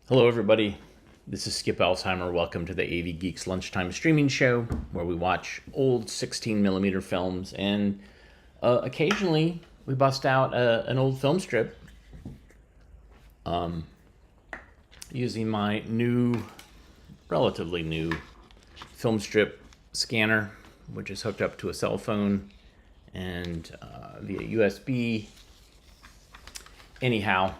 Hello, everybody. This is Skip Alzheimer. Welcome to the AV Geeks Lunchtime Streaming Show, where we watch old 16 millimeter films and occasionally we bust out an old film strip using my relatively new film strip scanner, which is hooked up to a cell phone and via USB. Anyhow,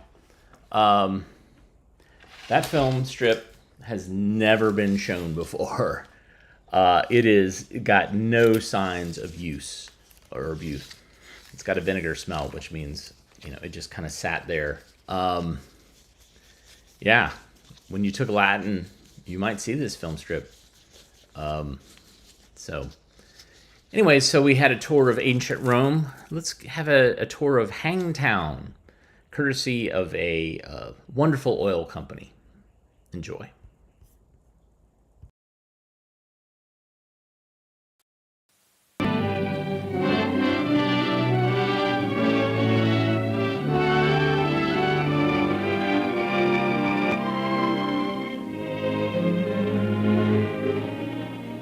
that film strip has never been shown before. It is got no signs of use or abuse. It's got a vinegar smell, which means, it just kind of sat there. Yeah, when you took Latin, you might see this film strip. So we had a tour of ancient Rome. Let's have a tour of Hangtown, courtesy of a wonderful oil company. Enjoy.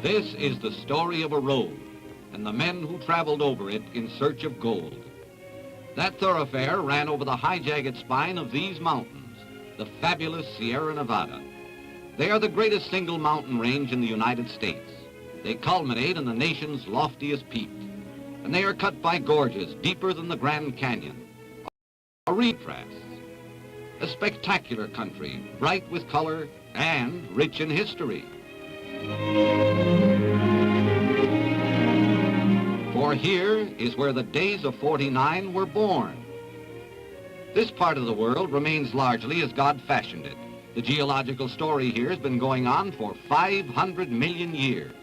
This is the story of a road and the men who traveled over it in search of gold. That thoroughfare ran over the high-jagged spine of these mountains, the fabulous Sierra Nevada. They are the greatest single mountain range in the United States. They culminate in the nation's loftiest peak, and they are cut by gorges deeper than the Grand Canyon. A retrace, a spectacular country, bright with color and rich in history. For here is where the days of '49 were born. This part of the world remains largely as God fashioned it. The geological story here has been going on for 500 million years.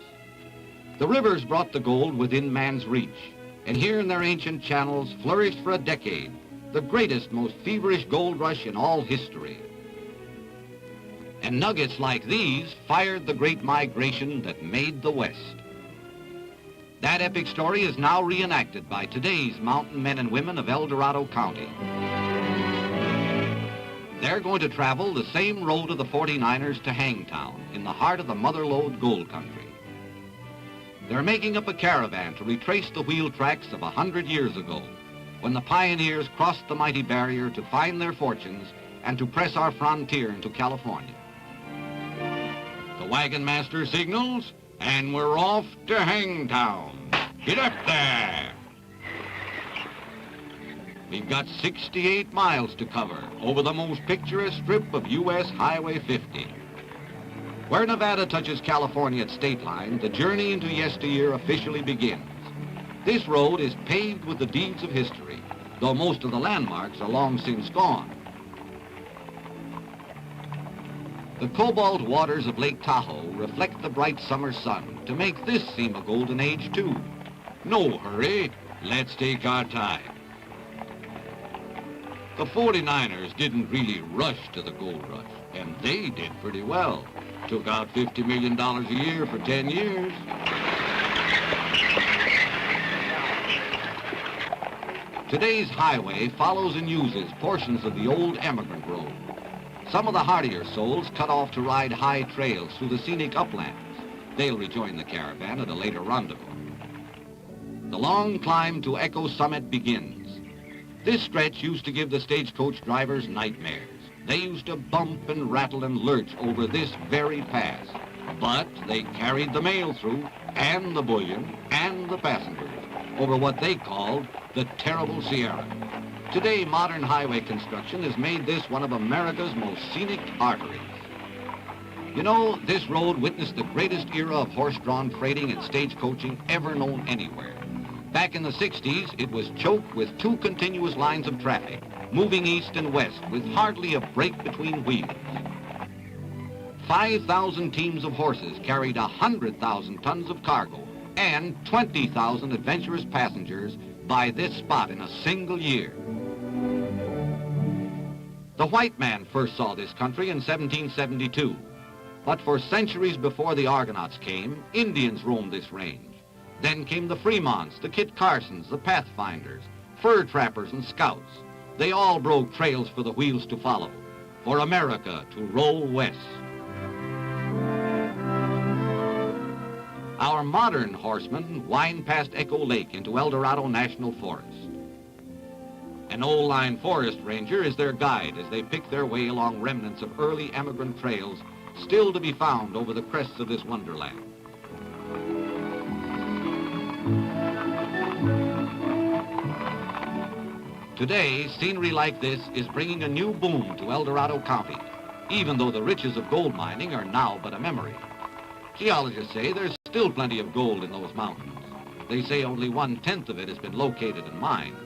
The rivers brought the gold within man's reach, and here in their ancient channels flourished for a decade the greatest, most feverish gold rush in all history. And nuggets like these fired the great migration that made the West. That epic story is now reenacted by today's mountain men and women of El Dorado County. They're going to travel the same road of the 49ers to Hangtown, in the heart of the Mother Lode gold country. They're making up a caravan to retrace the wheel tracks of 100 years ago, when the pioneers crossed the mighty barrier to find their fortunes and to press our frontier into California. The wagon master signals, and we're off to Hangtown. Get up there! We've got 68 miles to cover over the most picturesque strip of U.S. Highway 50. Where Nevada touches California at state line, the journey into yesteryear officially begins. This road is paved with the deeds of history, though most of the landmarks are long since gone. The cobalt waters of Lake Tahoe reflect the bright summer sun to make this seem a golden age too. No hurry, let's take our time. The 49ers didn't really rush to the gold rush, and they did pretty well. Took out $50 million a year for 10 years. Today's highway follows and uses portions of the old emigrant road. Some of the hardier souls cut off to ride high trails through the scenic uplands. They'll rejoin the caravan at a later rendezvous. The long climb to Echo Summit begins. This stretch used to give the stagecoach drivers nightmares. They used to bump and rattle and lurch over this very pass. But they carried the mail through, and the bullion, and the passengers, over what they called the terrible Sierra. Today, modern highway construction has made this one of America's most scenic arteries. You know, this road witnessed the greatest era of horse-drawn freighting and stagecoaching ever known anywhere. Back in the 60s, it was choked with two continuous lines of traffic, moving east and west with hardly a break between wheels. 5,000 teams of horses carried 100,000 tons of cargo and 20,000 adventurous passengers by this spot in a single year. The white man first saw this country in 1772, but for centuries before the Argonauts came, Indians roamed this range. Then came the Fremonts, the Kit Carsons, the Pathfinders, fur trappers and scouts. They all broke trails for the wheels to follow. for America to roll west. Our modern horsemen wind past Echo Lake into El Dorado National Forest. An old line forest ranger is their guide as they pick their way along remnants of early emigrant trails still to be found over the crests of this wonderland. Today, scenery like this is bringing a new boom to El Dorado County, even though the riches of gold mining are now but a memory. Geologists say there's still plenty of gold in those mountains. They say only 1/10 of it has been located and mined.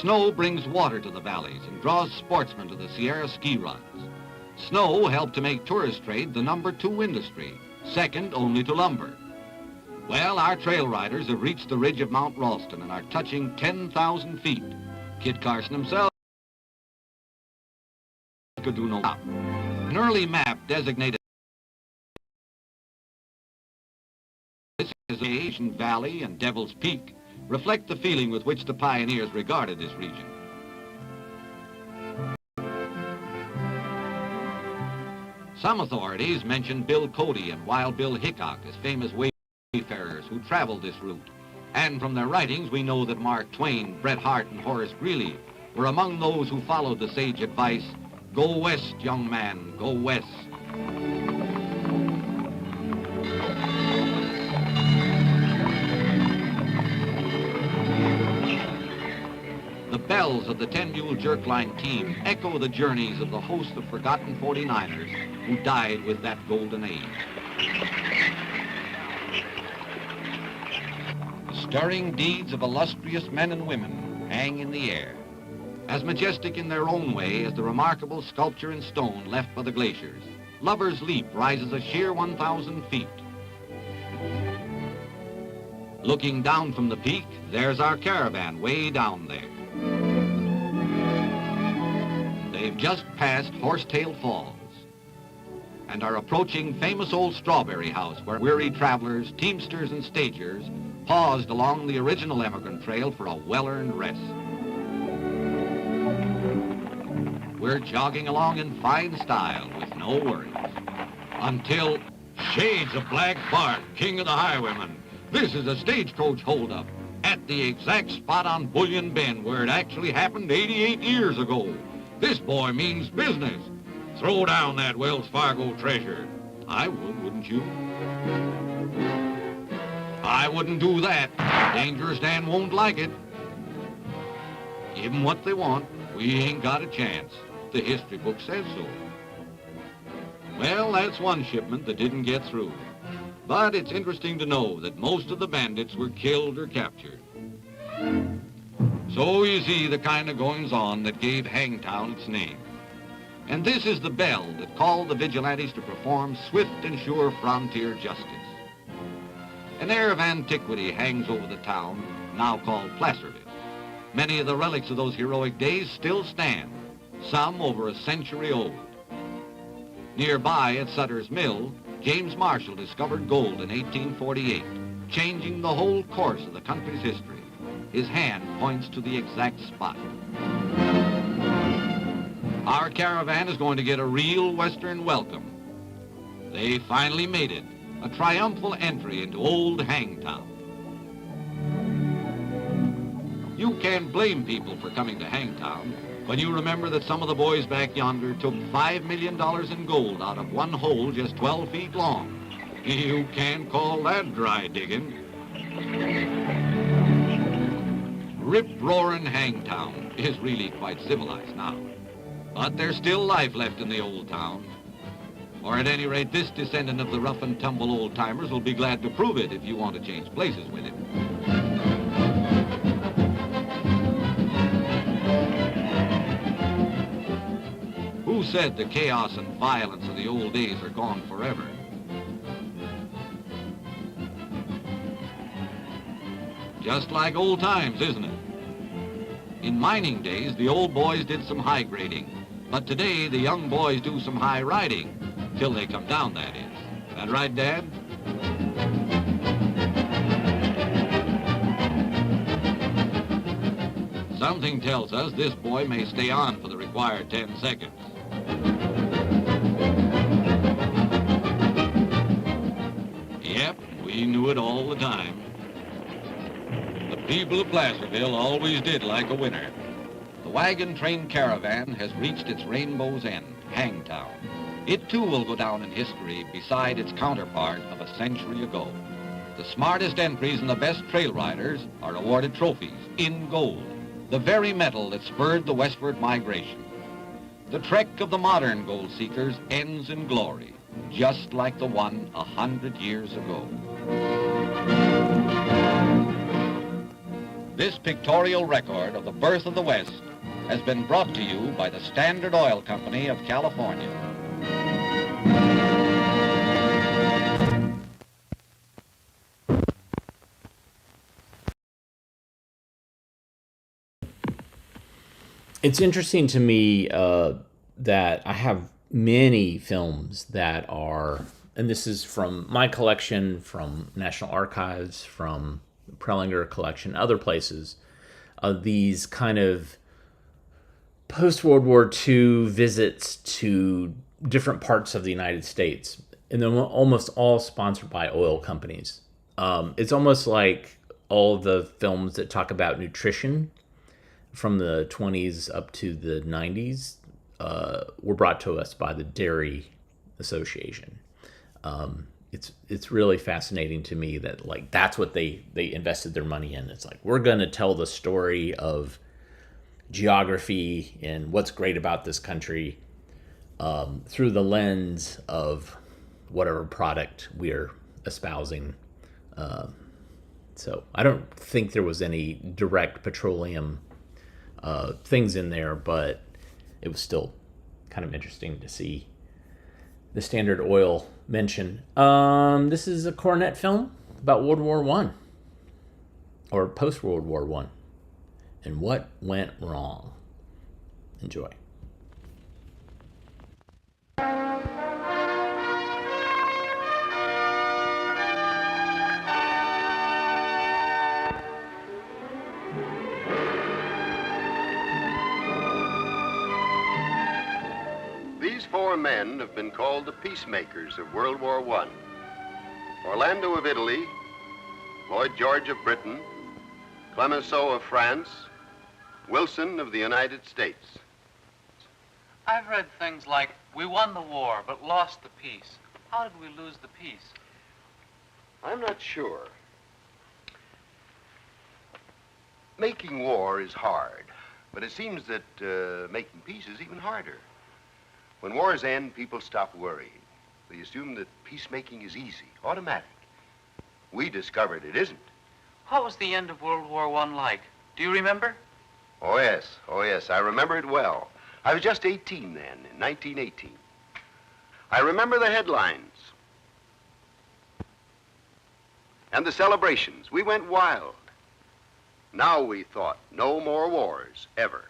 Snow brings water to the valleys and draws sportsmen to the Sierra ski runs. Snow helped to make tourist trade the #2 industry, second only to lumber. Well, our trail riders have reached the ridge of Mount Ralston and are touching 10,000 feet. Kit Carson himself could do no stop. An early map designated this as Asian Valley and Devil's Peak reflect the feeling with which the pioneers regarded this region. Some authorities mention Bill Cody and Wild Bill Hickok as famous wayfarers who traveled this route. And from their writings, we know that Mark Twain, Bret Harte, and Horace Greeley were among those who followed the sage advice, "Go west, young man, go west." The bells of the 10-mule jerkline team echo the journeys of the host of forgotten 49ers who died with that golden age. The stirring deeds of illustrious men and women hang in the air, as majestic in their own way as the remarkable sculpture in stone left by the glaciers. Lover's Leap rises a sheer 1,000 feet. Looking down from the peak, there's our caravan way down there. They've just passed Horsetail Falls and are approaching famous old Strawberry House, where weary travelers, teamsters, and stagers paused along the original emigrant trail for a well-earned rest. We're jogging along in fine style with no worries until shades of Black Bart, king of the highwaymen. This is a stagecoach holdup at the exact spot on Bullion Bend where it actually happened 88 years ago. This boy means business. Throw down that Wells Fargo treasure. I would, wouldn't you? I wouldn't do that. Dangerous Dan won't like it. Give them what they want. We ain't got a chance. The history book says so. Well, that's one shipment that didn't get through. But it's interesting to know that most of the bandits were killed or captured. So you see the kind of goings-on that gave Hangtown its name. And this is the bell that called the vigilantes to perform swift and sure frontier justice. An air of antiquity hangs over the town, now called Placerville. Many of the relics of those heroic days still stand, some over a century old. Nearby at Sutter's Mill, James Marshall discovered gold in 1848, changing the whole course of the country's history. His hand points to the exact spot. Our caravan is going to get a real Western welcome. They finally made it, a triumphal entry into old Hangtown. You can't blame people for coming to Hangtown when you remember that some of the boys back yonder took $5 million in gold out of one hole just 12 feet long. You can't call that dry digging. Rip-roaring Hangtown is really quite civilized now. But there's still life left in the old town. Or at any rate, this descendant of the rough and tumble old-timers will be glad to prove it if you want to change places with him. Who said the chaos and violence of the old days are gone forever? Just like old times, isn't it? In mining days, the old boys did some high grading, but today the young boys do some high riding, till they come down, that is. That right, Dad? Something tells us this boy may stay on for the required 10 seconds. do it all the time. The people of Placerville always did like a winner. The wagon train caravan has reached its rainbow's end, Hangtown. It too will go down in history beside its counterpart of a century ago. The smartest entries and the best trail riders are awarded trophies in gold, the very metal that spurred the westward migration. The trek of the modern gold seekers ends in glory, just like the one 100 years ago. This pictorial record of the birth of the West has been brought to you by the Standard Oil Company of California. It's interesting to me that I have many films that are, and this is from my collection, from National Archives, from the Prelinger collection, other places, these kind of post-World War II visits to different parts of the United States, and then almost all sponsored by oil companies. It's almost like all the films that talk about nutrition from the 20s up to the 90s were brought to us by the Dairy Association. It's really fascinating to me that like that's what they invested their money in. It's like, we're going to tell the story of geography and what's great about this country through the lens of whatever product we're espousing. So I don't think there was any direct petroleum things in there, but it was still kind of interesting to see the Standard Oil mention. This is a Cornet film about World War One or post World War One, and what went wrong. Enjoy. These four men have been called the peacemakers of World War I. Orlando of Italy, Lloyd George of Britain, Clemenceau of France, Wilson of the United States. I've read things like, we won the war, but lost the peace. How did we lose the peace? I'm not sure. Making war is hard, but it seems that making peace is even harder. When wars end, people stop worrying. They assume that peacemaking is easy, automatic. We discovered it isn't. What was the end of World War I like? Do you remember? Oh, yes, I remember it well. I was just 18 then, in 1918. I remember the headlines and the celebrations. We went wild. Now we thought, no more wars, ever.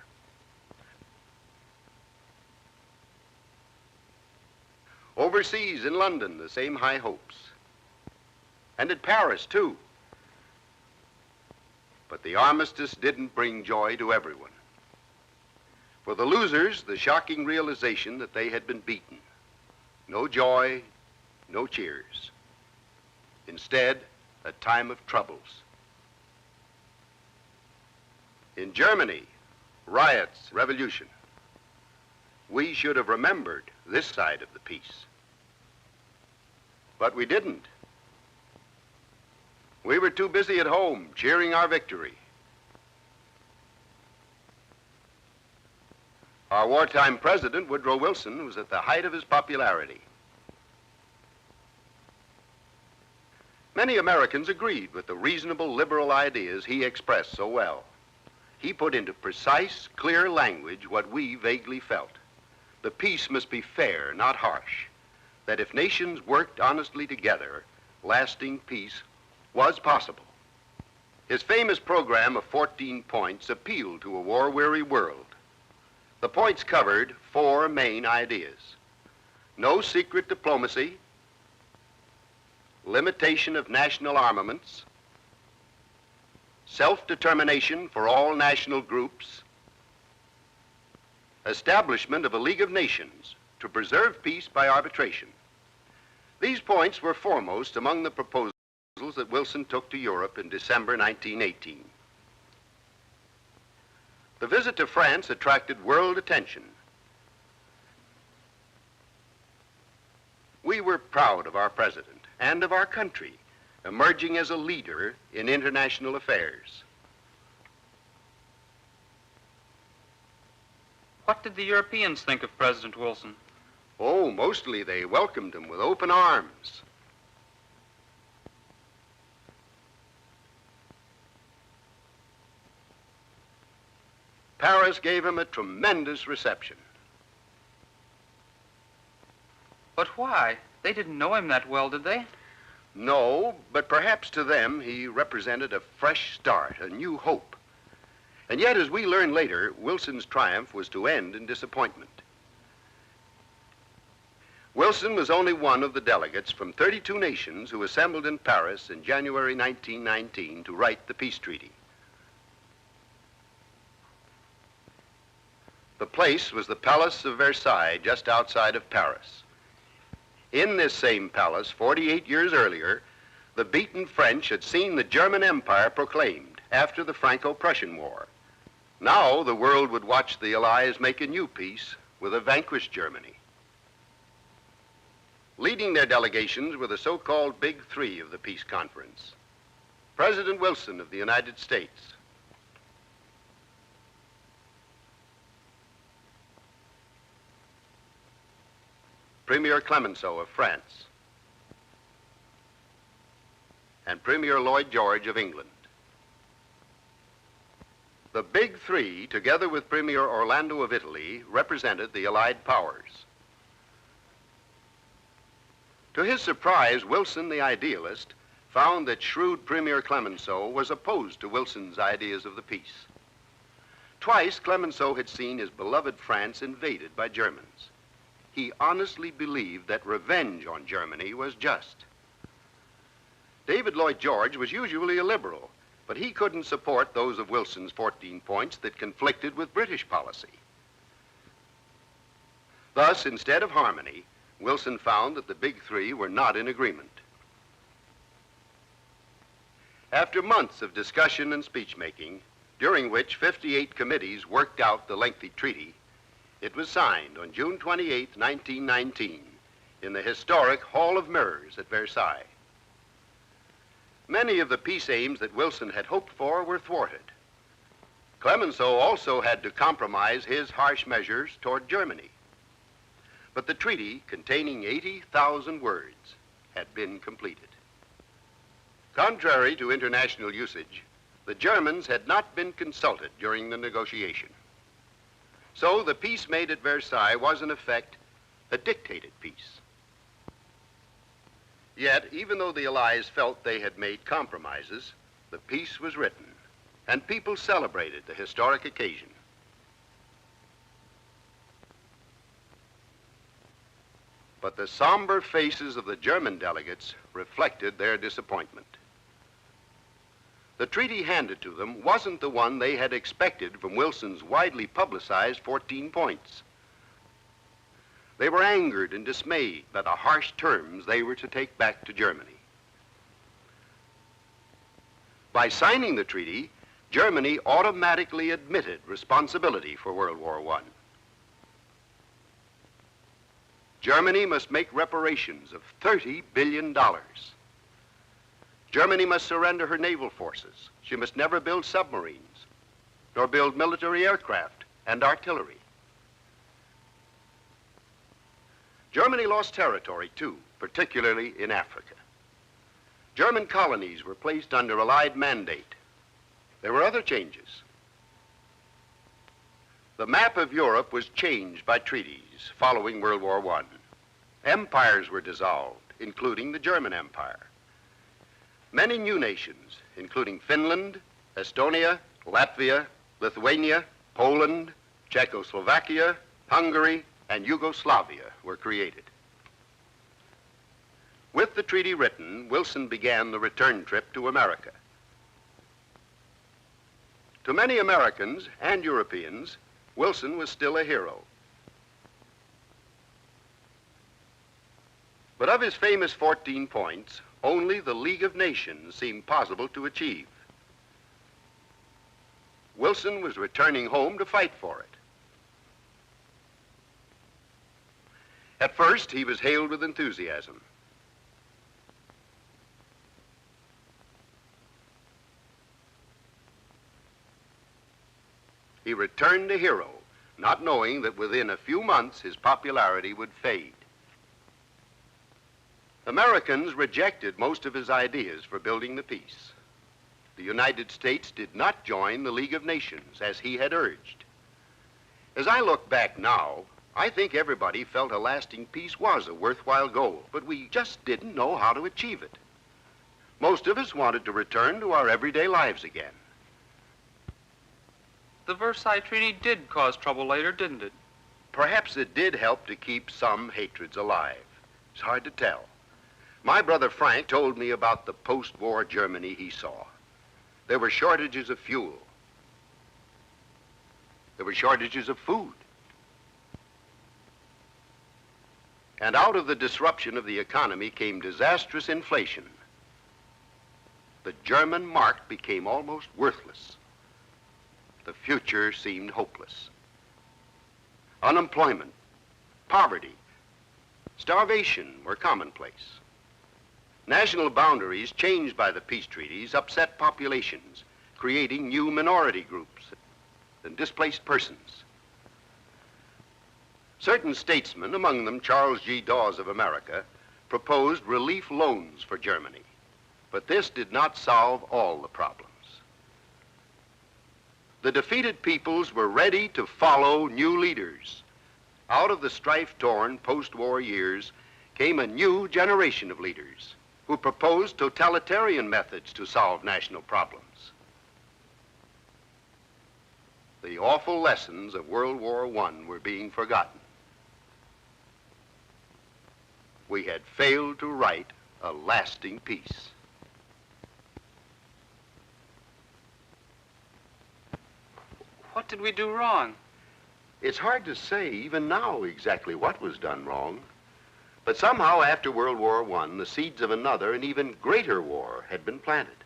Overseas in London, the same high hopes. And at Paris, too. But the armistice didn't bring joy to everyone. For the losers, the shocking realization that they had been beaten. No joy, no cheers. Instead, a time of troubles. In Germany, riots, revolution. We should have remembered this side of the peace. But we didn't. We were too busy at home cheering our victory. Our wartime president, Woodrow Wilson, was at the height of his popularity. Many Americans agreed with the reasonable liberal ideas he expressed so well. He put into precise, clear language what we vaguely felt. The peace must be fair, not harsh. That if nations worked honestly together, lasting peace was possible. His famous program of 14 points appealed to a war-weary world. The points covered four main ideas. No secret diplomacy, limitation of national armaments, self-determination for all national groups, establishment of a League of Nations to preserve peace by arbitration. These points were foremost among the proposals that Wilson took to Europe in December 1918. The visit to France attracted world attention. We were proud of our president and of our country, emerging as a leader in international affairs. What did the Europeans think of President Wilson? Oh, mostly they welcomed him with open arms. Paris gave him a tremendous reception. But why? They didn't know him that well, did they? No, but perhaps to them he represented a fresh start, a new hope. And yet, as we learned later, Wilson's triumph was to end in disappointment. Wilson was only one of the delegates from 32 nations who assembled in Paris in January 1919 to write the peace treaty. The place was the Palace of Versailles, just outside of Paris. In this same palace, 48 years earlier, the beaten French had seen the German Empire proclaimed after the Franco-Prussian War. Now the world would watch the Allies make a new peace with a vanquished Germany. Leading their delegations were the so-called Big Three of the peace conference. President Wilson of the United States, Premier Clemenceau of France, and Premier Lloyd George of England. The Big Three, together with Premier Orlando of Italy, represented the Allied powers. To his surprise, Wilson, the idealist, found that shrewd Premier Clemenceau was opposed to Wilson's ideas of the peace. Twice, Clemenceau had seen his beloved France invaded by Germans. He honestly believed that revenge on Germany was just. David Lloyd George was usually a liberal, but he couldn't support those of Wilson's 14 points that conflicted with British policy. Thus, instead of harmony, Wilson found that the Big Three were not in agreement. After months of discussion and speech-making, during which 58 committees worked out the lengthy treaty, it was signed on June 28, 1919, in the historic Hall of Mirrors at Versailles. Many of the peace aims that Wilson had hoped for were thwarted. Clemenceau also had to compromise his harsh measures toward Germany. But the treaty, containing 80,000 words, had been completed. Contrary to international usage, the Germans had not been consulted during the negotiation. So the peace made at Versailles was, in effect, a dictated peace. Yet, even though the Allies felt they had made compromises, the peace was written, and people celebrated the historic occasion. But the somber faces of the German delegates reflected their disappointment. The treaty handed to them wasn't the one they had expected from Wilson's widely publicized 14 points. They were angered and dismayed by the harsh terms they were to take back to Germany. By signing the treaty, Germany automatically admitted responsibility for World War I. Germany must make reparations of $30 billion. Germany must surrender her naval forces. She must never build submarines, nor build military aircraft and artillery. Germany lost territory, too, particularly in Africa. German colonies were placed under Allied mandate. There were other changes. The map of Europe was changed by treaties following World War I. Empires were dissolved, including the German Empire. Many new nations, including Finland, Estonia, Latvia, Lithuania, Poland, Czechoslovakia, Hungary, and Yugoslavia were created. With the treaty written, Wilson began the return trip to America. To many Americans and Europeans, Wilson was still a hero. But of his famous 14 points, only the League of Nations seemed possible to achieve. Wilson was returning home to fight for it. At first, he was hailed with enthusiasm. He returned a hero, not knowing that within a few months his popularity would fade. Americans rejected most of his ideas for building the peace. The United States did not join the League of Nations as he had urged. As I look back now, I think everybody felt a lasting peace was a worthwhile goal, but we just didn't know how to achieve it. Most of us wanted to return to our everyday lives again. The Versailles Treaty did cause trouble later, didn't it? Perhaps it did help to keep some hatreds alive. It's hard to tell. My brother Frank told me about the post-war Germany he saw. There were shortages of fuel. There were shortages of food. And out of the disruption of the economy came disastrous inflation. The German mark became almost worthless. The future seemed hopeless. Unemployment, poverty, starvation were commonplace. National boundaries changed by the peace treaties upset populations, creating new minority groups and displaced persons. Certain statesmen, among them Charles G. Dawes of America, proposed relief loans for Germany, but this did not solve all the problems. The defeated peoples were ready to follow new leaders. Out of the strife-torn post-war years came a new generation of leaders who proposed totalitarian methods to solve national problems. The awful lessons of World War I were being forgotten. We had failed to write a lasting peace. What did we do wrong? It's hard to say even now exactly what was done wrong. But somehow after World War I, the seeds of another and even greater war had been planted.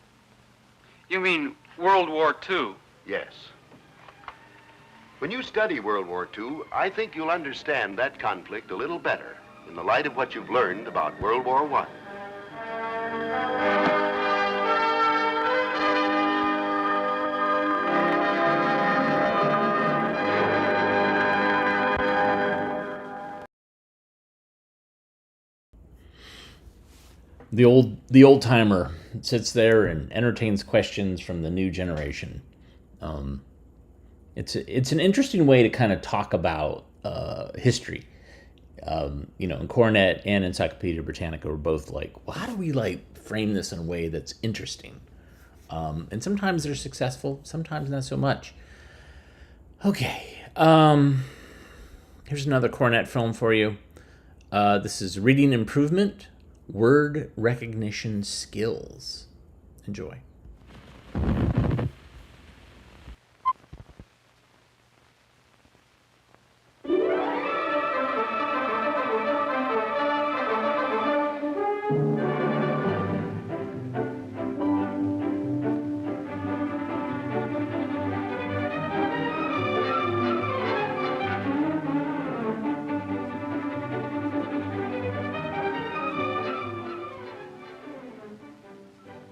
You mean World War II? Yes. When you study World War II, I think you'll understand that conflict a little better in the light of what you've learned about World War I. The old timer sits there and entertains questions from the new generation. It's an interesting way to kind of talk about history. And Cornet and Encyclopedia Britannica were both like, well, how do we frame this in a way that's interesting? And sometimes they're successful, sometimes not so much. Okay, here's another Cornet film for you. This is Reading Improvement, Word Recognition Skills. Enjoy.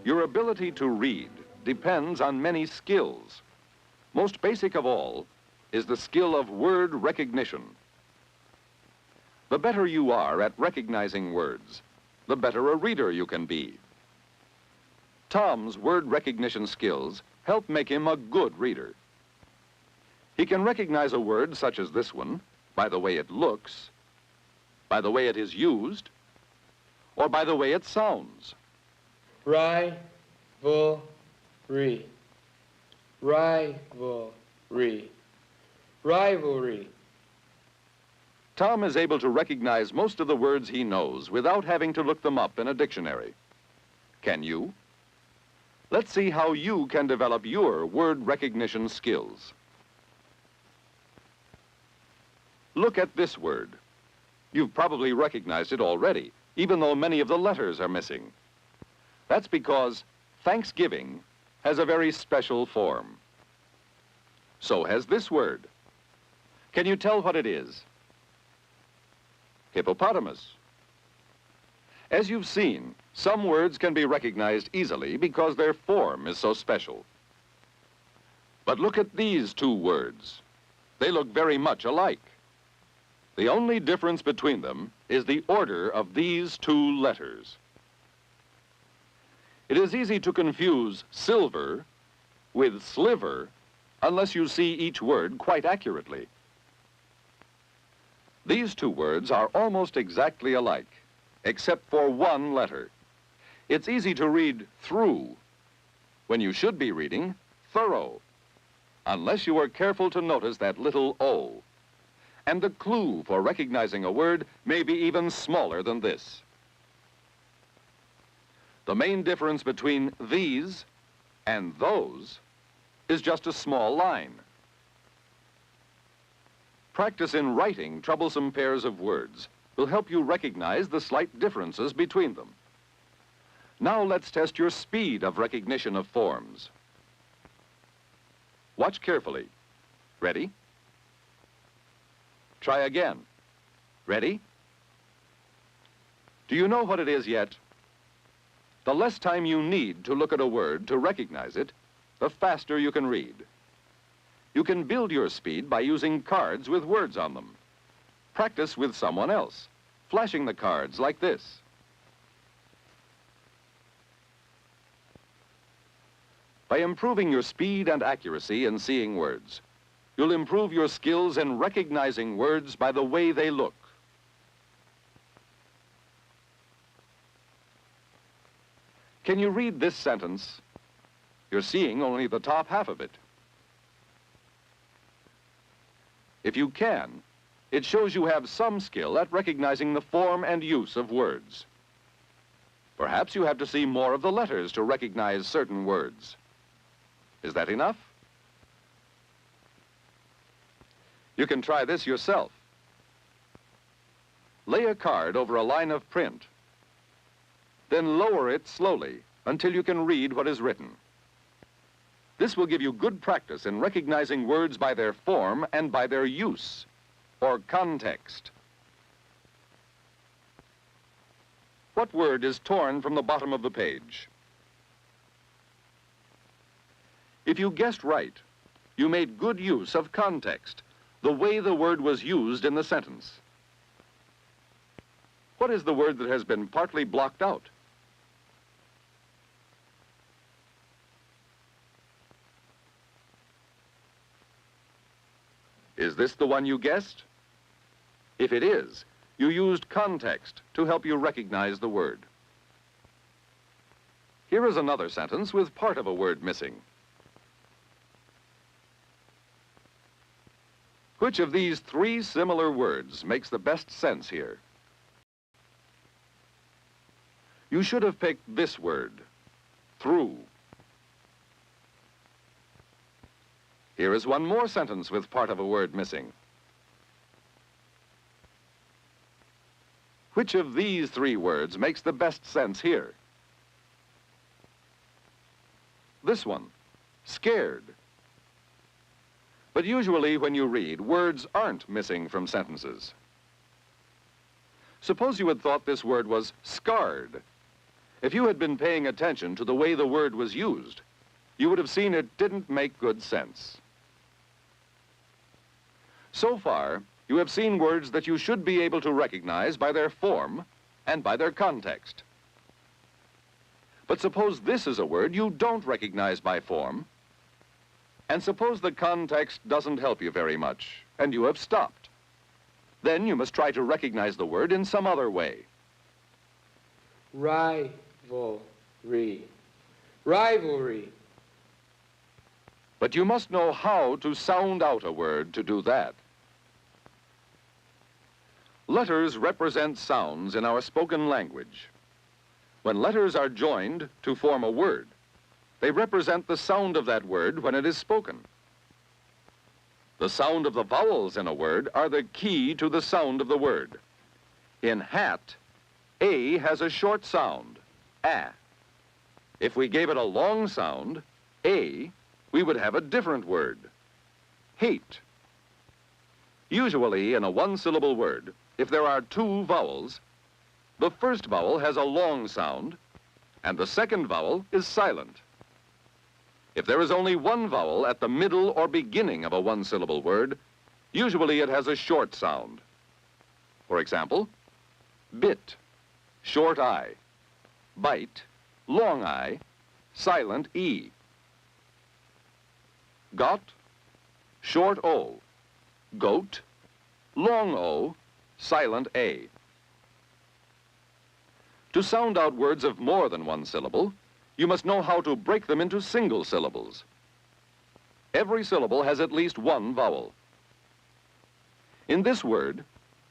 Your ability to read depends on many skills. Most basic of all is the skill of word recognition. The better you are at recognizing words, the better a reader you can be. Tom's word recognition skills help make him a good reader. He can recognize a word such as this one by the way it looks, by the way it is used, or by the way it sounds. Rivalry. Rivalry. Rivalry. Tom is able to recognize most of the words he knows without having to look them up in a dictionary. Can you? Let's see how you can develop your word recognition skills. Look at this word. You've probably recognized it already, even though many of the letters are missing. That's because Thanksgiving has a very special form. So has this word. Can you tell what it is? Hippopotamus. As you've seen, some words can be recognized easily because their form is so special. But look at these two words. They look very much alike. The only difference between them is the order of these two letters. It is easy to confuse silver with sliver unless you see each word quite accurately. These two words are almost exactly alike, except for one letter. It's easy to read through when you should be reading thorough, unless you are careful to notice that little O. And the clue for recognizing a word may be even smaller than this. The main difference between these and those is just a small line. Practice in writing troublesome pairs of words will help you recognize the slight differences between them. Now let's test your speed of recognition of forms. Watch carefully. Ready? Try again. Ready? Do you know what it is yet? The less time you need to look at a word to recognize it, the faster you can read. You can build your speed by using cards with words on them. Practice with someone else, flashing the cards like this. By improving your speed and accuracy in seeing words, you'll improve your skills in recognizing words by the way they look. Can you read this sentence? You're seeing only the top half of it. If you can, it shows you have some skill at recognizing the form and use of words. Perhaps you have to see more of the letters to recognize certain words. Is that enough? You can try this yourself. Lay a card over a line of print. Then lower it slowly until you can read what is written. This will give you good practice in recognizing words by their form and by their use, or context. What word is torn from the bottom of the page? If you guessed right, you made good use of context, the way the word was used in the sentence. What is the word that has been partly blocked out? Is this the one you guessed? If it is, you used context to help you recognize the word. Here is another sentence with part of a word missing. Which of these three similar words makes the best sense here? You should have picked this word, through. Here is one more sentence with part of a word missing. Which of these three words makes the best sense here? This one, scared. But usually when you read, words aren't missing from sentences. Suppose you had thought this word was scarred. If you had been paying attention to the way the word was used, you would have seen it didn't make good sense. So far, you have seen words that you should be able to recognize by their form and by their context. But suppose this is a word you don't recognize by form, and suppose the context doesn't help you very much, and you have stopped. Then you must try to recognize the word in some other way. Rivalry. Rivalry. But you must know how to sound out a word to do that. Letters represent sounds in our spoken language. When letters are joined to form a word, they represent the sound of that word when it is spoken. The sound of the vowels in a word are the key to the sound of the word. In hat, A has a short sound, A. If we gave it a long sound, A, we would have a different word. Hate. Usually in a one-syllable word, if there are two vowels, the first vowel has a long sound, and the second vowel is silent. If there is only one vowel at the middle or beginning of a one-syllable word, usually it has a short sound. For example, bit, short I, bite, long I, silent E. Got, short O, goat, long O, silent A. To sound out words of more than one syllable, you must know how to break them into single syllables. Every syllable has at least one vowel. In this word,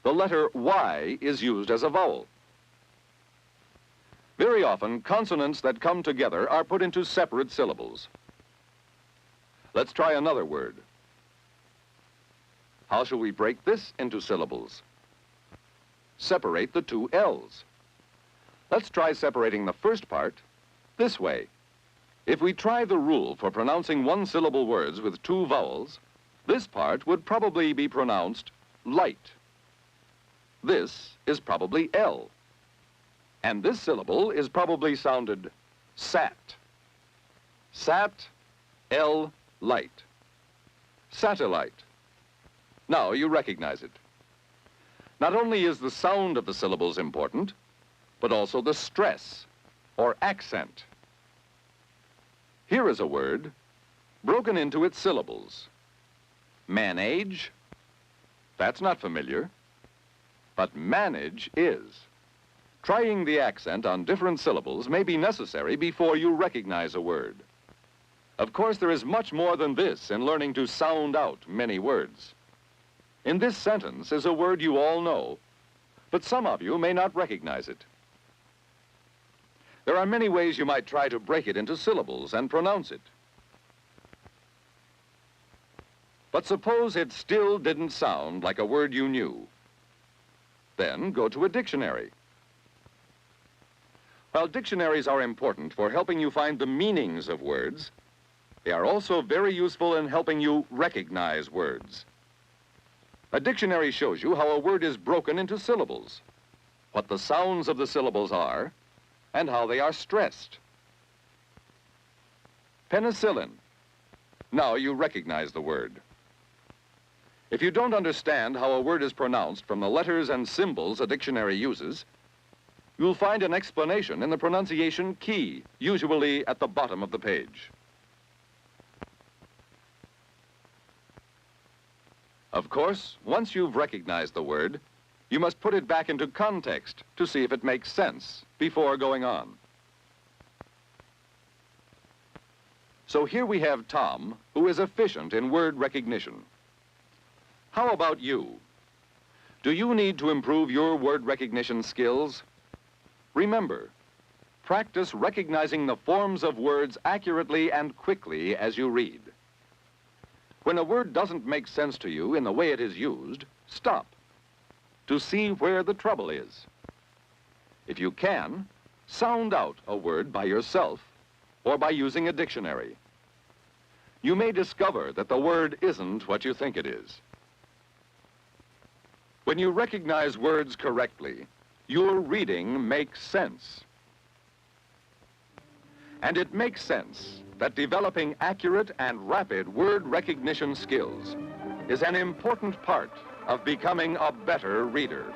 the letter Y is used as a vowel. Very often, consonants that come together are put into separate syllables. Let's try another word. How shall we break this into syllables? Separate the two L's. Let's try separating the first part this way. If we try the rule for pronouncing one-syllable words with two vowels, this part would probably be pronounced light. This is probably L. And this syllable is probably sounded sat. Sat, L, light. Satellite. Now you recognize it. Not only is the sound of the syllables important, but also the stress or accent. Here is a word broken into its syllables. Manage, that's not familiar, but manage is. Trying the accent on different syllables may be necessary before you recognize a word. Of course, there is much more than this in learning to sound out many words. In this sentence is a word you all know, but some of you may not recognize it. There are many ways you might try to break it into syllables and pronounce it. But suppose it still didn't sound like a word you knew. Then go to a dictionary. While dictionaries are important for helping you find the meanings of words, they are also very useful in helping you recognize words. A dictionary shows you how a word is broken into syllables, what the sounds of the syllables are, and how they are stressed. Penicillin. Now you recognize the word. If you don't understand how a word is pronounced from the letters and symbols a dictionary uses, you'll find an explanation in the pronunciation key, usually at the bottom of the page. Of course, once you've recognized the word, you must put it back into context to see if it makes sense before going on. So here we have Tom, who is efficient in word recognition. How about you? Do you need to improve your word recognition skills? Remember, practice recognizing the forms of words accurately and quickly as you read. When a word doesn't make sense to you in the way it is used, stop to see where the trouble is. If you can, sound out a word by yourself or by using a dictionary. You may discover that the word isn't what you think it is. When you recognize words correctly, your reading makes sense. And it makes sense that developing accurate and rapid word recognition skills is an important part of becoming a better reader.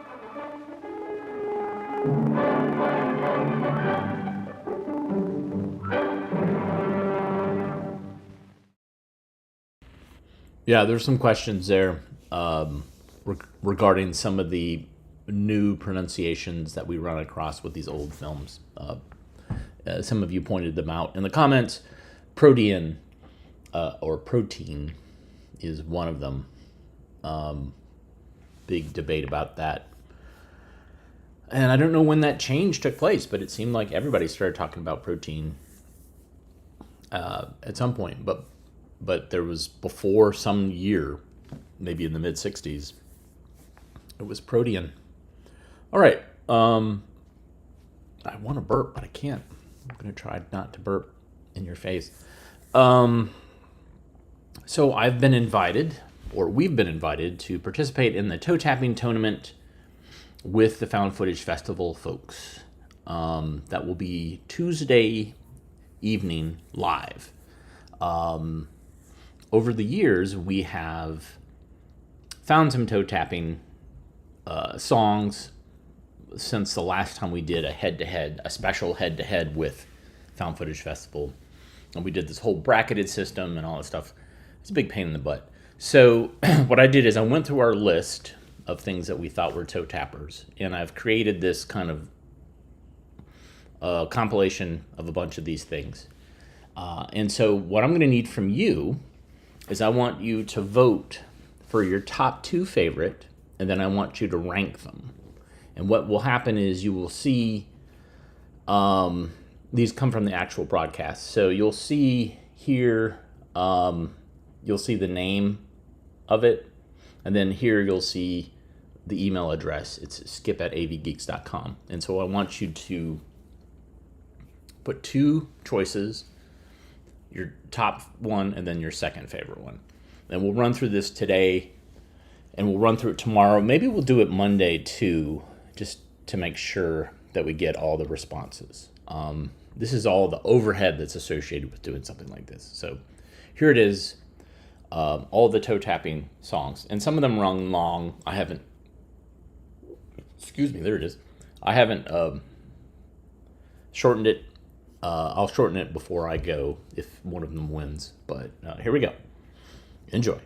Yeah, there's some questions there regarding some of the new pronunciations that we run across with these old films. Some of you pointed them out in the comments. Protein, or protein, is one of them. Big debate about that. And I don't know when that change took place, but it seemed like everybody started talking about protein at some point. But there was, before some year, maybe in the mid-'60s, it was protein. All right. I want to burp, but I can't. I'm going to try not to burp in your face. So I've been invited, or we've been invited, to participate in the toe tapping tournament with the Found Footage Festival folks. That will be Tuesday evening live. Over the years, we have found some toe tapping songs since the last time we did a special head-to-head with Found Footage Festival. And we did this whole bracketed system and all that stuff. It's a big pain in the butt. So what I did is I went through our list of things that we thought were toe tappers, and I've created this kind of compilation of a bunch of these things. And so what I'm going to need from you is I want you to vote for your top 2 favorite, and then I want you to rank them. And what will happen is you will see, these come from the actual broadcast. So you'll see here, you'll see the name of it, and then here you'll see the email address. It's skip@avgeeks.com. And so I want you to put 2 choices, your top one and then your second favorite one. And we'll run through this today, and we'll run through it tomorrow. Maybe we'll do it Monday too, just to make sure that we get all the responses. This is all the overhead that's associated with doing something like this. So here it is, all the toe tapping songs, and some of them run long. I haven't, there it is. I haven't shortened it. I'll shorten it before I go if one of them wins. But here we go. Enjoy.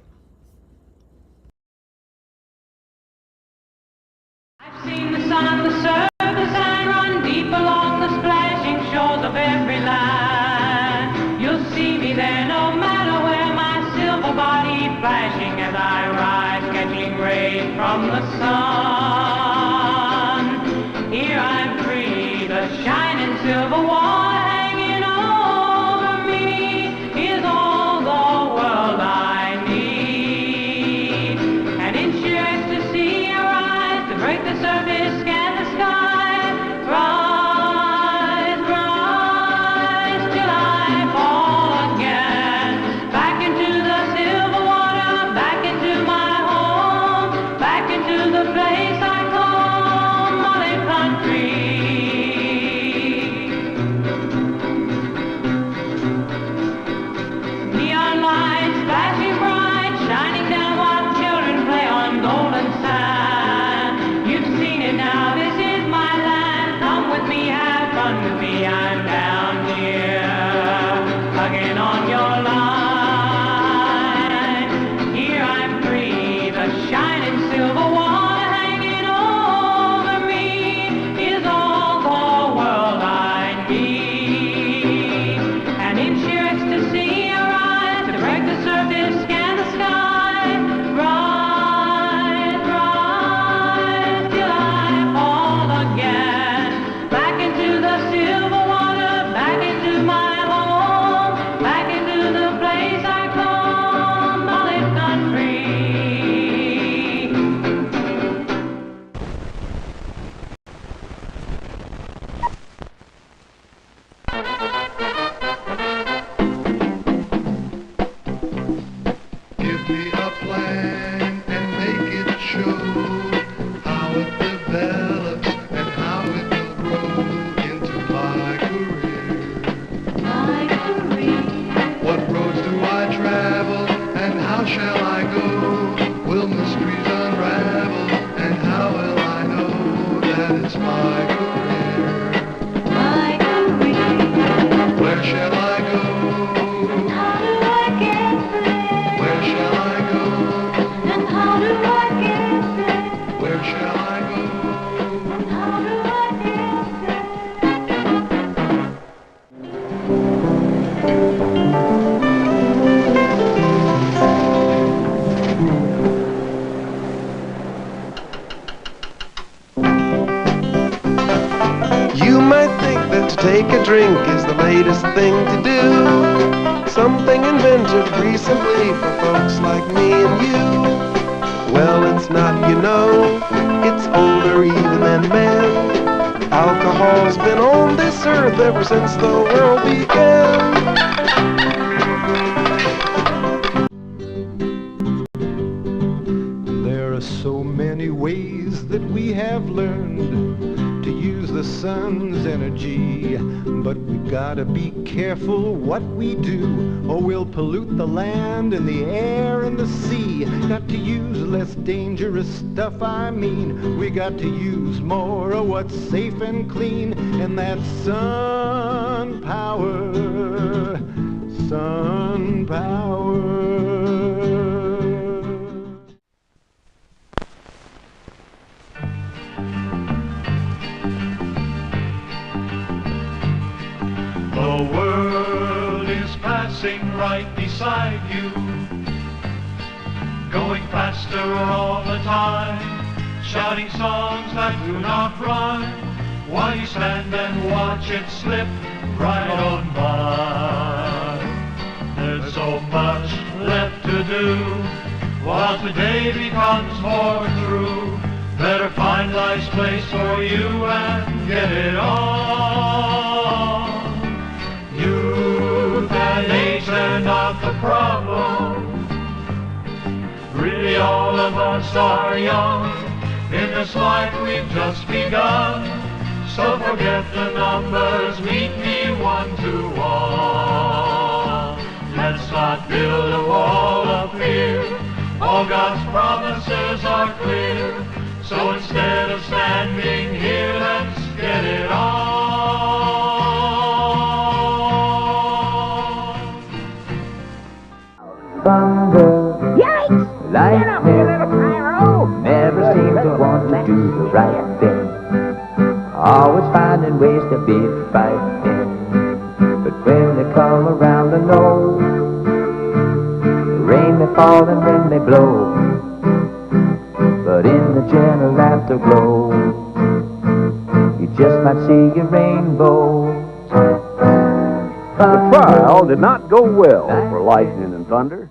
I've seen the sun, the surf, the sand run deep along the splashing shores of every line. You'll see me there no matter where, my silver body flashing as I rise, catching rays from the sun. Here I'm free, the shining silver water hanging over me is all the world I need. And it's your ecstasy arise to break the surface, scan the sky, rise, rise, till I fall again. Back into the silver water, back into my home, back into the place I call Mother Country. Neon lights flashing bright, shining down while children play on golden sand. You've seen it now, this is my land. Come with me, have fun with me. I'm down here, again on your line. Here I'm free, the shining silver water hanging over me is all the world I need. And in sheer ecstasy arise to break the surface, scan the sky, rise, rise, till I fall again. Back into the silver water, back into my home, back into the place I call Mother Country. Give me a plan and make it show how it develops and how it will grow into my career. What roads do I travel and how shall I go? Will mysteries unravel and how will I know that it's my career? Where shall I go? Where shall I go? Where shall I go? You might think that to take a drink is the latest thing to do. Something invented recently for folks like me and you. Well, it's not, you know. It's older even than men. Alcohol's been on this earth ever since the world began. There are so many ways that we have learned to use the sun's energy, but we've gotta be careful what we do, or we'll pollute the land and the air and the sea. Got to use less dangerous stuff, I mean, we got to use more of what's safe and clean, and that's sun power, sun power. The world is passing right beside you, going faster all the time, shouting songs that do not rhyme, while you stand and watch it slip right on by. There's so much left to do, while today becomes more true. Better find life's place for you and get it on. Youth and age, they're not the problem. Really all of us are young. In this life we've just begun. So forget the numbers, meet me one to one. Let's not build a wall of fear. All God's promises are clear. So instead of standing here, let's get it on. Thunder, yikes! Lightning, never seem to want to do the right thing. Always finding ways to be fighting. But when they come around the know, the rain may fall and wind may blow, but in the gentle afterglow, you just might see a rainbow. The trial did not go well for lightning and thunder.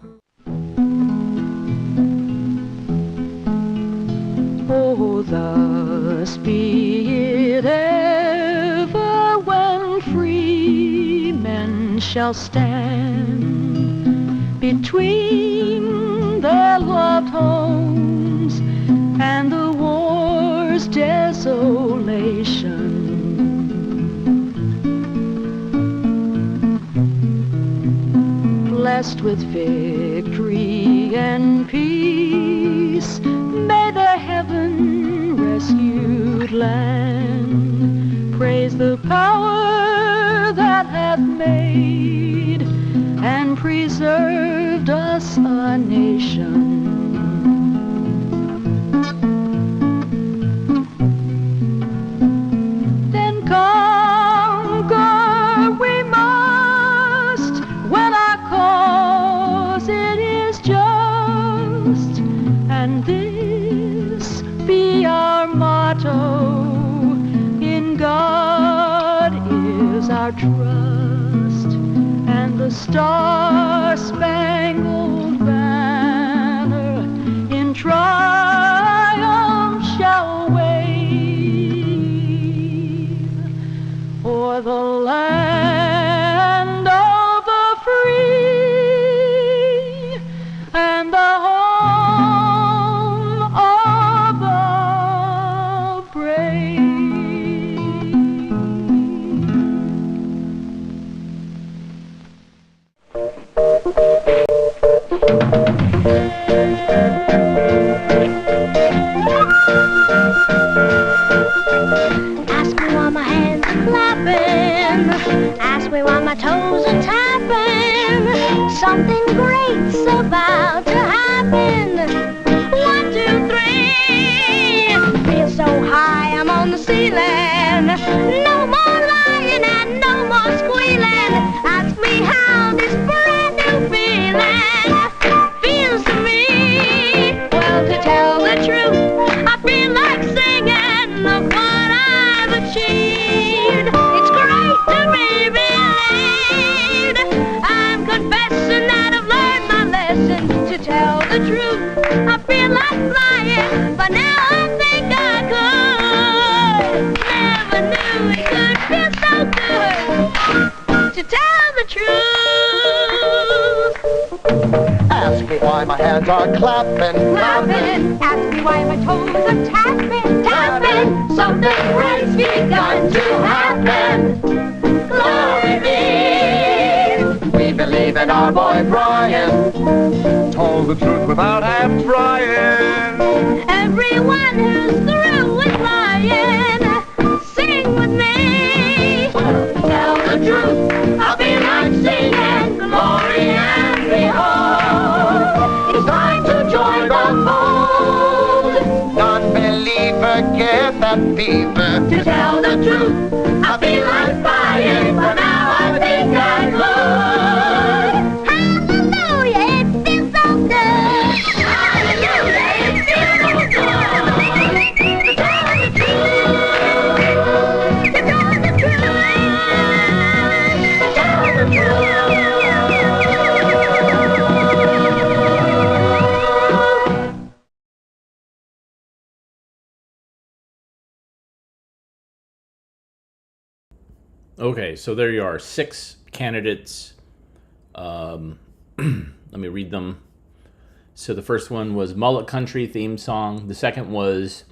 Oh, thus be it ever when free men shall stand between their loved homes and the war's desolation. Blessed with victory and peace, may the heaven-rescued land praise the power that hath made and preserved us a nation. Then conquer we must when our cause it is just, and this be our motto: in God is our trust, and the star-spangled banner in triumph shall wave o'er the land of the free and the home of the brave. Ask me why my hands are clapping. Ask me why my toes are tapping. Something great's about to happen. 1, 2, 3. Feel so high, I'm on the ceiling. No more lying and no more squealing. Ask me how this brand new feeling feels to me. Well, to tell the truth, I feel like singing. Look what I've achieved. It's great to be believed. I'm confessing that I've learned my lesson. To tell the truth, I feel like flying, but now I think I could. Never knew Ask me why my hands are clapping. Clapping. Ask me why my toes are tapping. Tapping. Something bright's begun to happen. Glory be. We believe in our boy Brian. Told the truth without half trying. Everyone who's through with lying, sing with me. Tell the truth, I'll be like singing glory and behold. It's time to join the fold. Non-believer, get that fever. To tell the truth, I feel like buying, but now I think I could. Hallelujah, it feels so good. Hallelujah, it feels so good. To tell the truth, to tell the truth, to tell the truth. Okay, so there you are, 6 candidates. Let me read them. So the first one was Mullet Country theme song. The second was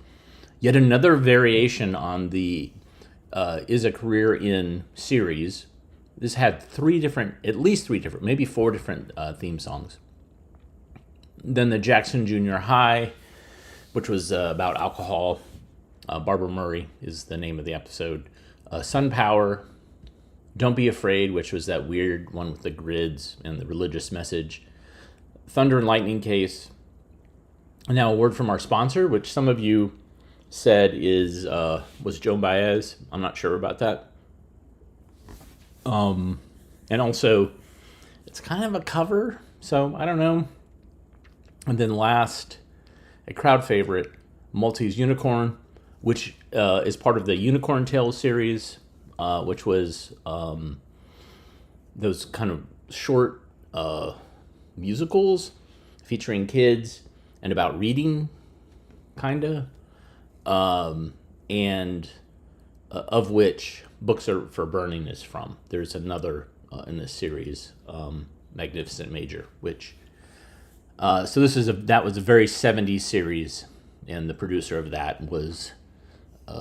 yet another variation on the Is a Career In series. This had at least three different, maybe 4 different theme songs. Then the Jackson Junior High, which was about alcohol. Barbara Murray is the name of the episode. Sun Power, Don't Be Afraid, which was that weird one with the grids and the religious message. Thunder and Lightning Case. And now a word from our sponsor, which some of you said was Joan Baez. I'm not sure about that. And also, it's kind of a cover, so I don't know. And then last, a crowd favorite, Maltese Unicorn, which is part of the Unicorn Tales series, which was those kind of short musicals featuring kids and about reading, kind of, and of which Books Are for Burning is from. There's another in this series, Magnificent Major, which so that was a very 70s series, and the producer of that was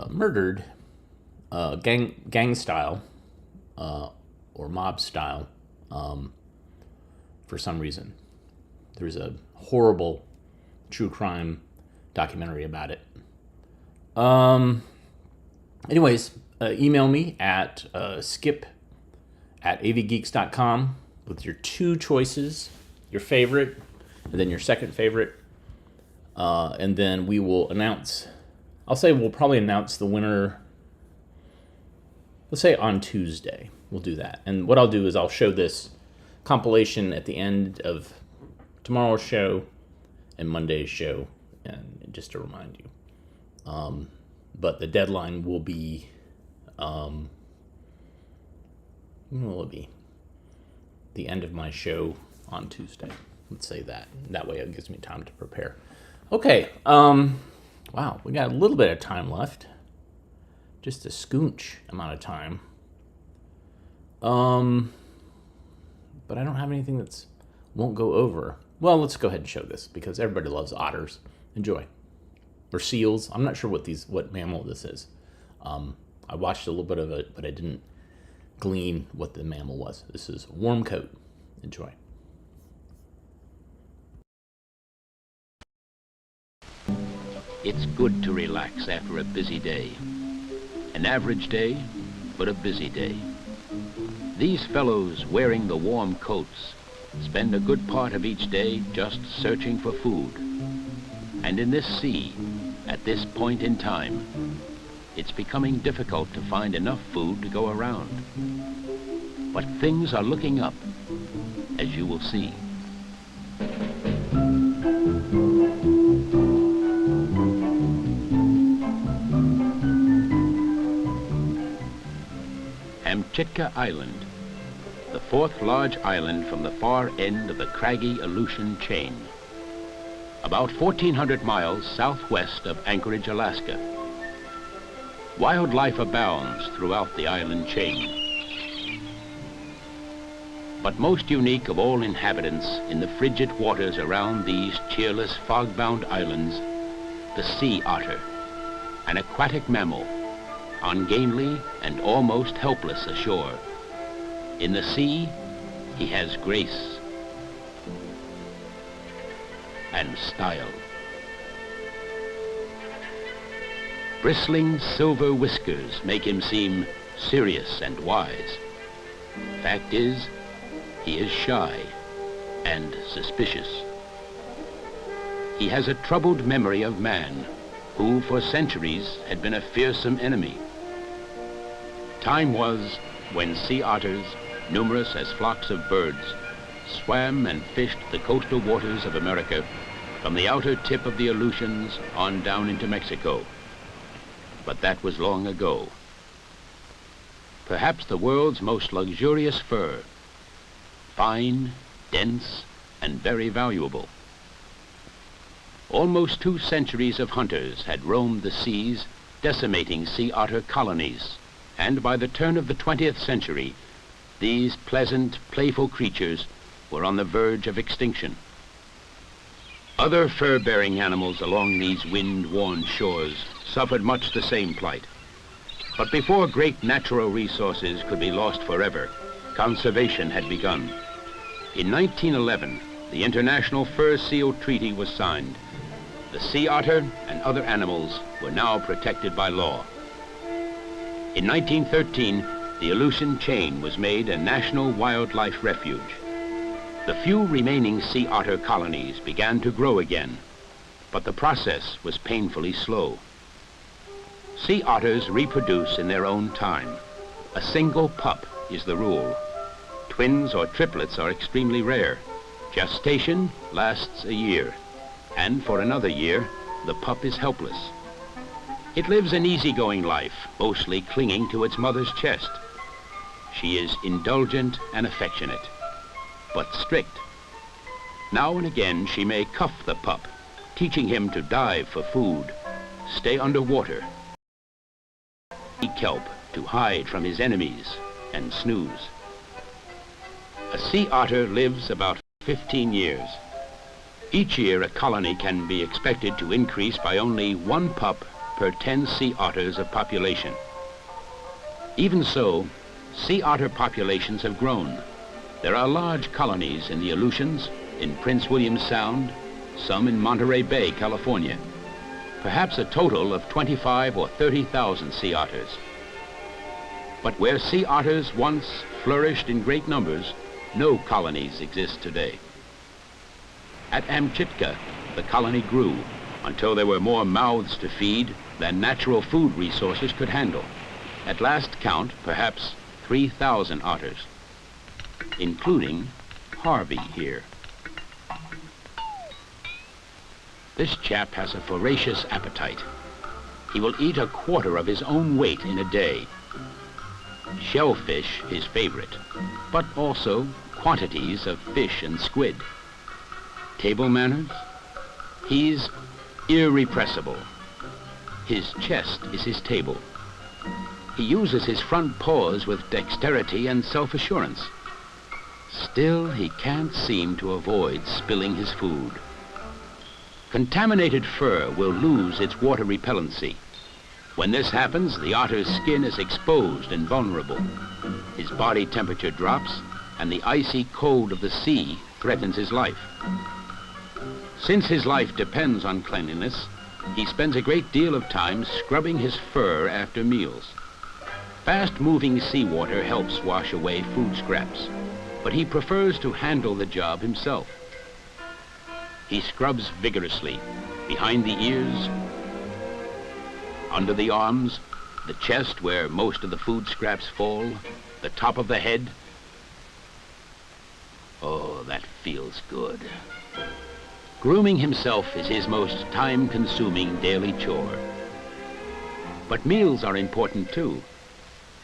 murdered, gang style, or mob style, for some reason. There's a horrible true crime documentary about it. Anyways, email me at skip@avgeeks.com with your 2 choices, your favorite, and then your second favorite. And then we will we'll probably announce the winner, let's say on Tuesday. We'll do that. And what I'll do is I'll show this compilation at the end of tomorrow's show and Monday's show, and just to remind you. But the deadline will be, when will it be? The end of my show on Tuesday. Let's say that. That way it gives me time to prepare. Okay. Wow, we got a little bit of time left. Just a skoonch amount of time. But I don't have anything that's won't go over. Well, let's go ahead and show this because everybody loves otters. Enjoy. Or seals. I'm not sure what mammal this is. I watched a little bit of it, but I didn't glean what the mammal was. This is wormcoat. Enjoy. It's good to relax after a busy day. An average day, but a busy day. These fellows wearing the warm coats spend a good part of each day just searching for food. And in this sea, at this point in time, it's becoming difficult to find enough food to go around. But things are looking up, as you will see. Hamchitka Island, the 4th large island from the far end of the craggy Aleutian chain, about 1,400 miles southwest of Anchorage, Alaska. Wildlife abounds throughout the island chain. But most unique of all inhabitants in the frigid waters around these cheerless, fog-bound islands, the sea otter, an aquatic mammal, ungainly and almost helpless ashore. In the sea, he has grace and style. Bristling silver whiskers make him seem serious and wise. Fact is, he is shy and suspicious. He has a troubled memory of man, who for centuries had been a fearsome enemy. Time was when sea otters, numerous as flocks of birds, swam and fished the coastal waters of America from the outer tip of the Aleutians on down into Mexico. But that was long ago. Perhaps the world's most luxurious fur, fine, dense, and very valuable. Almost 2 centuries of hunters had roamed the seas, decimating sea otter colonies, and by the turn of the 20th century, these pleasant, playful creatures were on the verge of extinction. Other fur-bearing animals along these wind-worn shores suffered much the same plight. But before great natural resources could be lost forever, conservation had begun. In 1911, the International Fur Seal Treaty was signed. The sea otter and other animals were now protected by law. In 1913, the Aleutian chain was made a national wildlife refuge. The few remaining sea otter colonies began to grow again, but the process was painfully slow. Sea otters reproduce in their own time. A single pup is the rule. Twins or triplets are extremely rare. Gestation lasts a year, and for another year, the pup is helpless. It lives an easygoing life, mostly clinging to its mother's chest. She is indulgent and affectionate, but strict. Now and again, she may cuff the pup, teaching him to dive for food, stay underwater, eat kelp to hide from his enemies, and snooze. A sea otter lives about 15 years. Each year, a colony can be expected to increase by only 1 pup per 10 sea otters of population. Even so, sea otter populations have grown. There are large colonies in the Aleutians, in Prince William Sound, some in Monterey Bay, California. Perhaps a total of 25 or 30,000 sea otters. But where sea otters once flourished in great numbers, no colonies exist today. At Amchitka, the colony grew until there were more mouths to feed than natural food resources could handle. At last count, perhaps 3,000 otters, including Harvey here. This chap has a voracious appetite. He will eat a quarter of his own weight in a day. Shellfish his favorite, but also quantities of fish and squid. Table manners? He's irrepressible. His chest is his table. He uses his front paws with dexterity and self-assurance. Still, he can't seem to avoid spilling his food. Contaminated fur will lose its water repellency. When this happens, the otter's skin is exposed and vulnerable. His body temperature drops, and the icy cold of the sea threatens his life. Since his life depends on cleanliness, he spends a great deal of time scrubbing his fur after meals. Fast-moving seawater helps wash away food scraps, but he prefers to handle the job himself. He scrubs vigorously, behind the ears, under the arms, the chest where most of the food scraps fall, the top of the head. Oh, that feels good. Grooming himself is his most time-consuming daily chore. But meals are important too.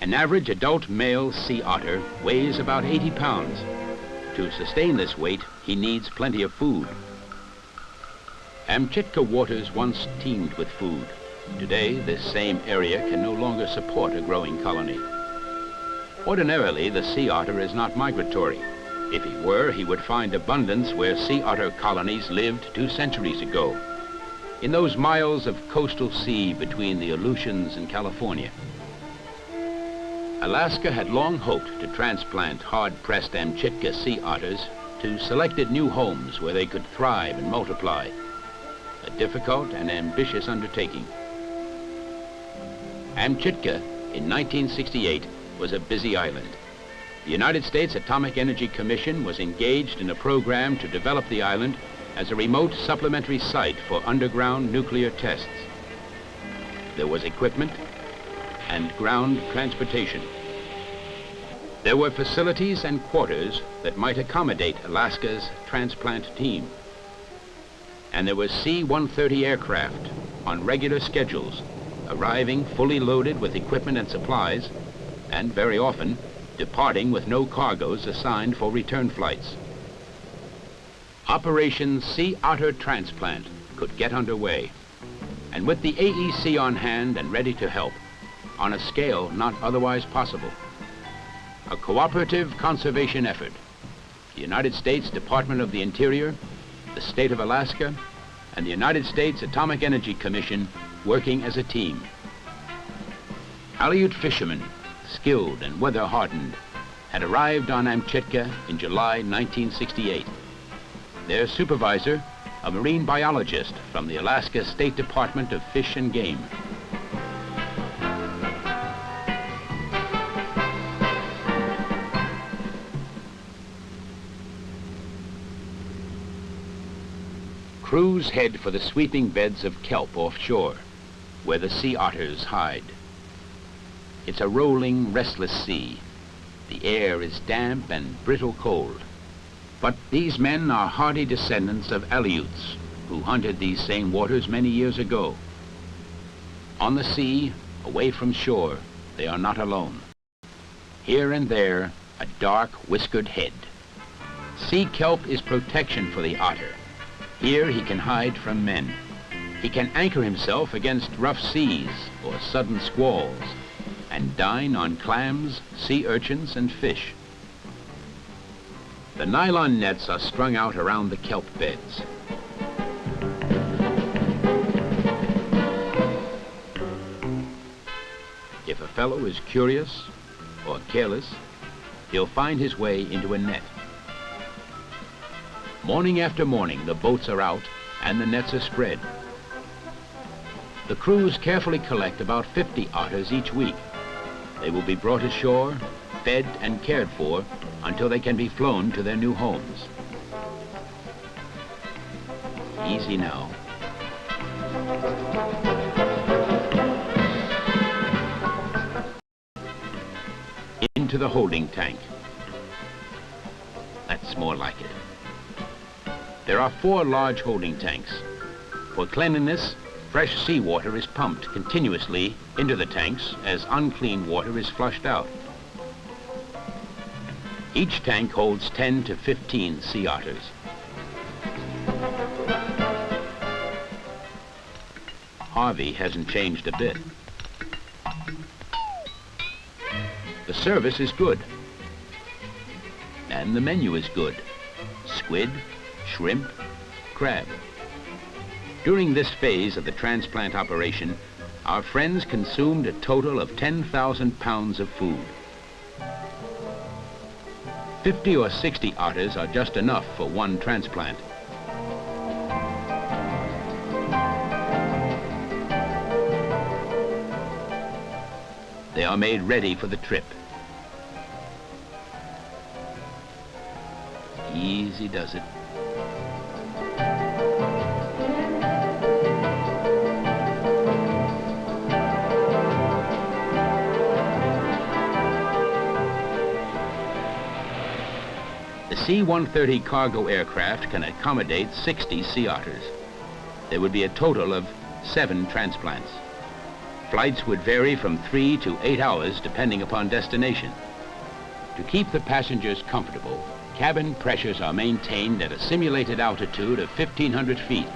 An average adult male sea otter weighs about 80 pounds. To sustain this weight, he needs plenty of food. Amchitka waters once teemed with food. Today, this same area can no longer support a growing colony. Ordinarily, the sea otter is not migratory. If he were, he would find abundance where sea otter colonies lived 2 centuries ago, in those miles of coastal sea between the Aleutians and California. Alaska had long hoped to transplant hard-pressed Amchitka sea otters to selected new homes where they could thrive and multiply, a difficult and ambitious undertaking. Amchitka, in 1968, was a busy island. The United States Atomic Energy Commission was engaged in a program to develop the island as a remote supplementary site for underground nuclear tests. There was equipment and ground transportation. There were facilities and quarters that might accommodate Alaska's transplant team. And there was C-130 aircraft on regular schedules, arriving fully loaded with equipment and supplies, and very often departing with no cargoes assigned for return flights. Operation Sea Otter Transplant could get underway, and with the AEC on hand and ready to help, on a scale not otherwise possible. A cooperative conservation effort. The United States Department of the Interior, the state of Alaska, and the United States Atomic Energy Commission working as a team. Aleut fishermen, skilled and weather-hardened, had arrived on Amchitka in July 1968. Their supervisor, a marine biologist from the Alaska State Department of Fish and Game. Crews head for the sweeping beds of kelp offshore, where the sea otters hide. It's a rolling, restless sea. The air is damp and brittle cold. But these men are hardy descendants of Aleuts, who hunted these same waters many years ago. On the sea, away from shore, they are not alone. Here and there, a dark, whiskered head. Sea kelp is protection for the otter. Here he can hide from men. He can anchor himself against rough seas or sudden squalls and dine on clams, sea urchins, and fish. The nylon nets are strung out around the kelp beds. If a fellow is curious or careless, he'll find his way into a net. Morning after morning, the boats are out and the nets are spread. The crews carefully collect about 50 otters each week. They will be brought ashore, fed and cared for until they can be flown to their new homes. Easy now. Into the holding tank. That's more like it. There are 4 large holding tanks. For cleanliness, fresh seawater is pumped continuously into the tanks as unclean water is flushed out. Each tank holds 10 to 15 sea otters. Harvey hasn't changed a bit. The service is good. And the menu is good. Squid, shrimp, crab. During this phase of the transplant operation, our friends consumed a total of 10,000 pounds of food. 50 or 60 otters are just enough for one transplant. They are made ready for the trip. Easy does it. The C-130 cargo aircraft can accommodate 60 sea otters. There would be a total of 7 transplants. Flights would vary from 3 to 8 hours depending upon destination. To keep the passengers comfortable, cabin pressures are maintained at a simulated altitude of 1,500 feet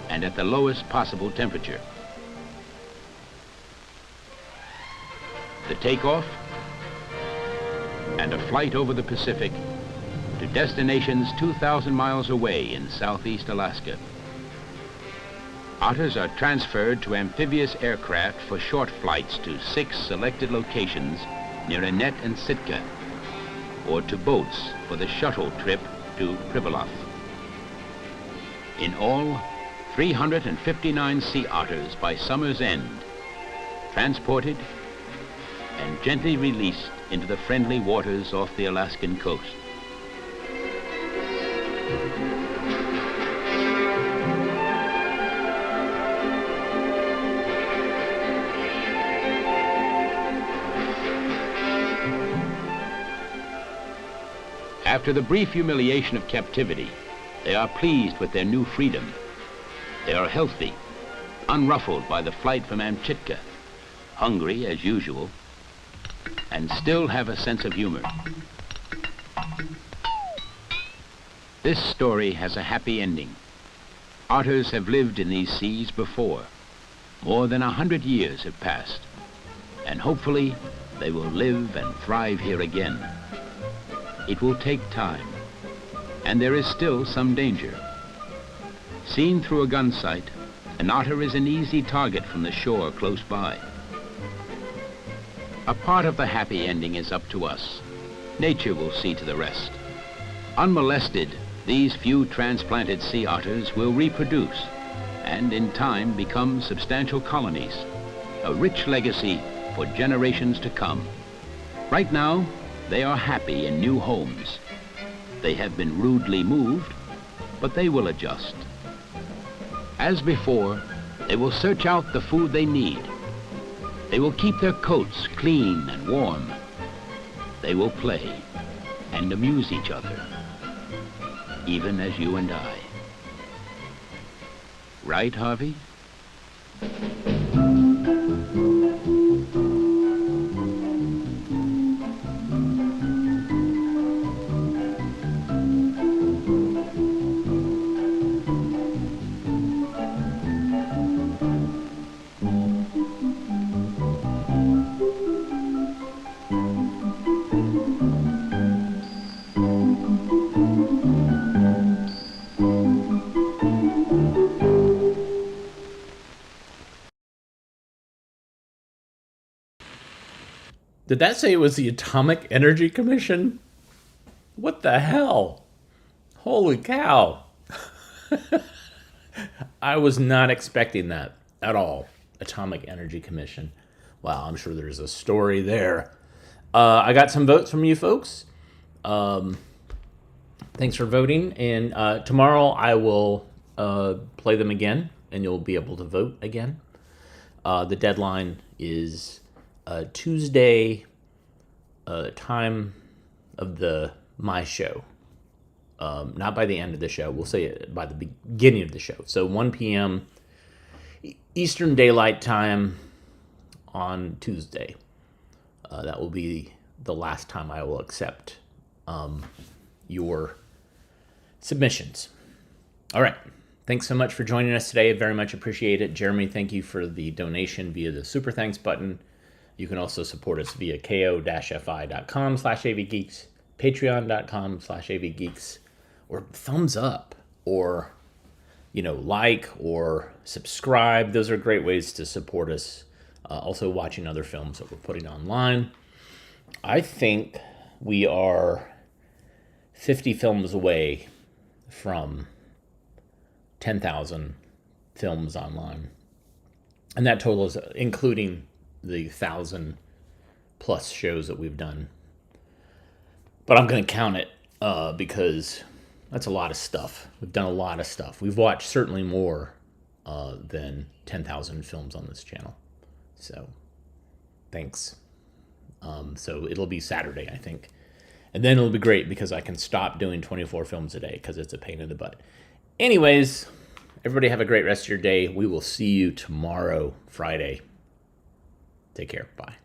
and at the lowest possible temperature. The takeoff and a flight over the Pacific to destinations 2,000 miles away in southeast Alaska. Otters are transferred to amphibious aircraft for short flights to 6 selected locations near Annette and Sitka, or to boats for the shuttle trip to Pribilof. In all, 359 sea otters by summer's end, transported and gently released into the friendly waters off the Alaskan coast. After the brief humiliation of captivity, they are pleased with their new freedom. They are healthy, unruffled by the flight from Amchitka, hungry as usual, and still have a sense of humor. This story has a happy ending. Otters have lived in these seas before. More than 100 years have passed, and hopefully they will live and thrive here again. It will take time, and there is still some danger. Seen through a gun sight, an otter is an easy target from the shore close by. A part of the happy ending is up to us. Nature will see to the rest. Unmolested, these few transplanted sea otters will reproduce and in time become substantial colonies, a rich legacy for generations to come. Right now, they are happy in new homes. They have been rudely moved, but they will adjust. As before, they will search out the food they need. They will keep their coats clean and warm. They will play and amuse each other, even as you and I. Right, Harvey? Did that say it was the Atomic Energy Commission? What the hell? Holy cow. I was not expecting that at all. Atomic Energy Commission. Wow, I'm sure there's a story there. I got some votes from you folks. Thanks for voting. And tomorrow I will play them again, and you'll be able to vote again. The deadline is Tuesday, time of my show. Not by the end of the show. We'll say it by the beginning of the show. So 1 p.m. Eastern Daylight Time on Tuesday. That will be the last time I will accept your submissions. All right. Thanks so much for joining us today. I very much appreciate it. Jeremy, thank you for the donation via the Super Thanks button. You can also support us via ko-fi.com/avgeeks, patreon.com/avgeeks, or thumbs up, or, like or subscribe. Those are great ways to support us. Also watching other films that we're putting online. I think we are 50 films away from 10,000 films online. And that total is including the 1,000 plus shows that we've done. But I'm going to count it because that's a lot of stuff. We've done a lot of stuff. We've watched certainly more than 10,000 films on this channel. So, thanks. So it'll be Saturday, I think. And then it'll be great because I can stop doing 24 films a day because it's a pain in the butt. Anyways, everybody have a great rest of your day. We will see you tomorrow, Friday. Take care. Bye.